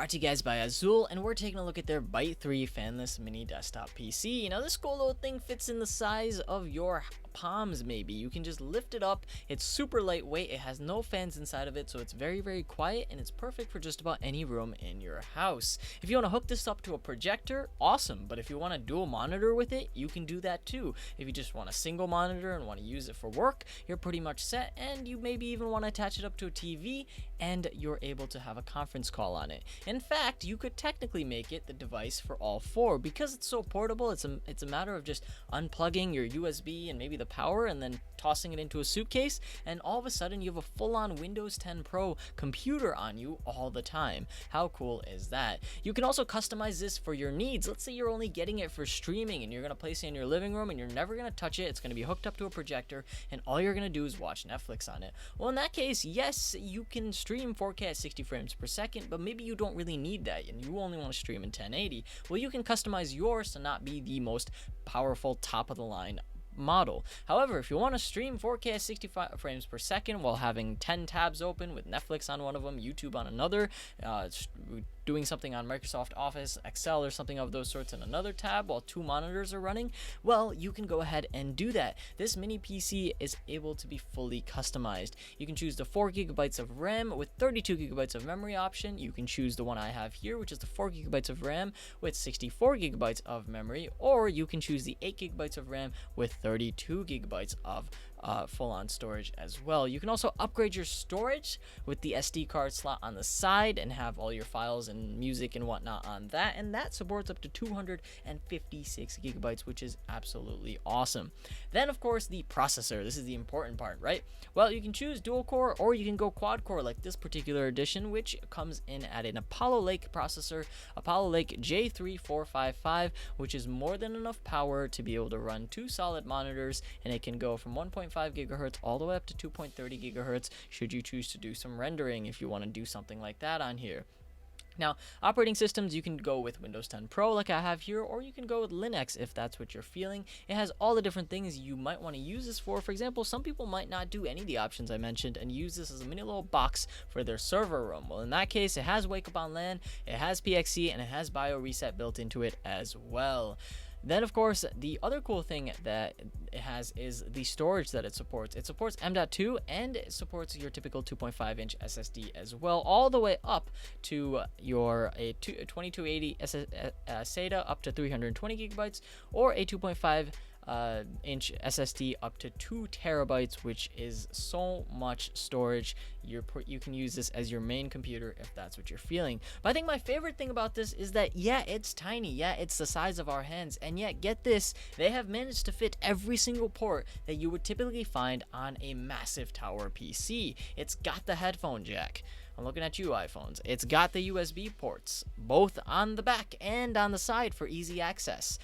brought to you guys by Azule, and we're taking a look at their Byte3 fanless mini desktop PC. Now this cool little thing fits in the size of your palms maybe. You can just lift it up. It's super lightweight. It has no fans inside of it, so it's very quiet, and it's perfect for just about any room in your house. If you want to hook this up to a projector, awesome, but if you want a dual monitor with it, you can do that too. If you just want a single monitor and want to use it for work, you're pretty much set, and you maybe even want to attach it up to a TV, and you're able to have a conference call on it. In fact, you could technically make it the device for all four because it's so portable. It's a matter of just unplugging your USB and maybe the power and then tossing it into a suitcase, and all of a sudden you have a full-on Windows 10 Pro computer on you all the time. How cool is that? You can also customize this for your needs. Let's say you're only getting it for streaming and you're going to place it in your living room and you're never going to touch it. It's going to be hooked up to a projector and all you're going to do is watch Netflix on it. Well, in that case, yes, you can stream 4K at 60 frames per second, but maybe you don't really need that and you only want to stream in 1080. Well, you can customize yours to not be the most powerful top of the line model. However, if you want to stream 4K at 65 frames per second while having 10 tabs open with Netflix on one of them, YouTube on another, doing something on Microsoft Office, Excel, or something of those sorts in another tab while two monitors are running, well, you can go ahead and do that. This mini PC is able to be fully customized. You can choose the 4 gigabytes of RAM with 32 gigabytes of memory option. You can choose the one I have here, which is the 4 gigabytes of RAM with 64 gigabytes of memory, or you can choose the 8 gigabytes of RAM with 32 gigabytes of full-on storage as well. You can also upgrade your storage with the SD card slot on the side and have all your files and music and whatnot on that, and that supports up to 256 gigabytes, which is absolutely awesome. Then of course the processor. This is the important part, right? Well, you can choose dual core or you can go quad core like this particular edition, which comes in at an Apollo Lake processor, Apollo Lake J3455, which is more than enough power to be able to run two solid monitors, and it can go from 1.5 gigahertz all the way up to 2.30 gigahertz should you choose to do some rendering if you want to do something like that on here. Now, operating systems, you can go with Windows 10 Pro like I have here, or you can go with Linux if that's what you're feeling. It has all the different things you might want to use this for. For example, some people might not do any of the options I mentioned and use this as a mini little box for their server room. Well, in that case, it has Wake Up on LAN, it has PXE, and it has Bio Reset built into it as well. Then, of course, the other cool thing that it has is the storage that it supports. It supports M.2 and it supports your typical 2.5-inch SSD as well, all the way up to your 2280 SATA up to 320 gigabytes, or a 2.5 inch SSD up to 2 terabytes, which is so much storage. You can use this as your main computer if that's what you're feeling. But I think my favorite thing about this is that, yeah, it's tiny, yeah, it's the size of our hands, and yet, get this, they have managed to fit every single port that you would typically find on a massive tower PC. It's got the headphone jack. I'm looking at you, iPhones. It's got the USB ports, both on the back and on the side for easy access.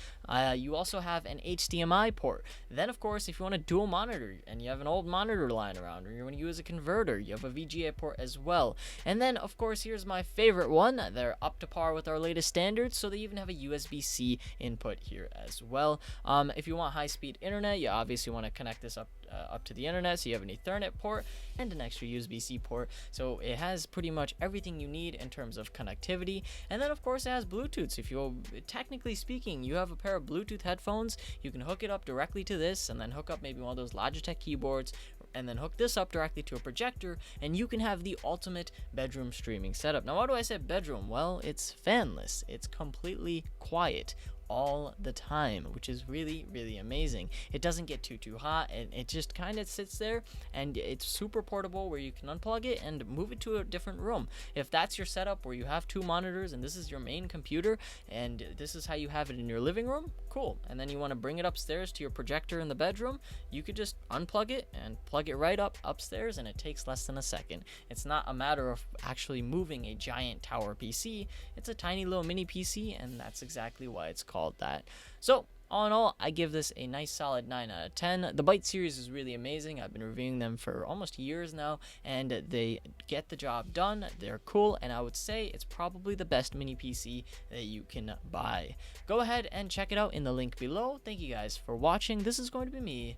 You also have an HDMI port. Then, of course, if you want a dual monitor and you have an old monitor lying around, or you want to use a converter, you have a VGA port as well. And then, of course, here's my favorite one. They're up to par with our latest standards, so they even have a USB-C input here as well. If you want high-speed internet, you obviously want to connect this up to the internet, so you have an Ethernet port and an extra USB-C port. So it has pretty much everything you need in terms of connectivity. And then, of course, it has Bluetooth. So if you, technically speaking, you have a pair of Bluetooth headphones, you can hook it up directly to this and then hook up maybe one of those Logitech keyboards and then hook this up directly to a projector, and you can have the ultimate bedroom streaming setup. Now, why do I say bedroom? Well, it's fanless. It's completely quiet all the time, which is really amazing. It doesn't get too hot, and it just kind of sits there, and it's super portable where you can unplug it and move it to a different room. If that's your setup where you have two monitors and this is your main computer and this is how you have it in your living room, cool. And then you want to bring it upstairs to your projector in the bedroom, you could just unplug it and plug it right up upstairs, and it takes less than a second. It's not a matter of actually moving a giant tower PC. It's a tiny little mini PC, and that's exactly why it's called that. So all in all, I give this a nice solid 9 out of 10. The Byte series is really amazing. I've been reviewing them for almost years now, and they get the job done. They're cool, and I would say it's probably the best mini PC that you can buy. Go ahead and check it out in the link below. Thank you guys for watching. This is going to be me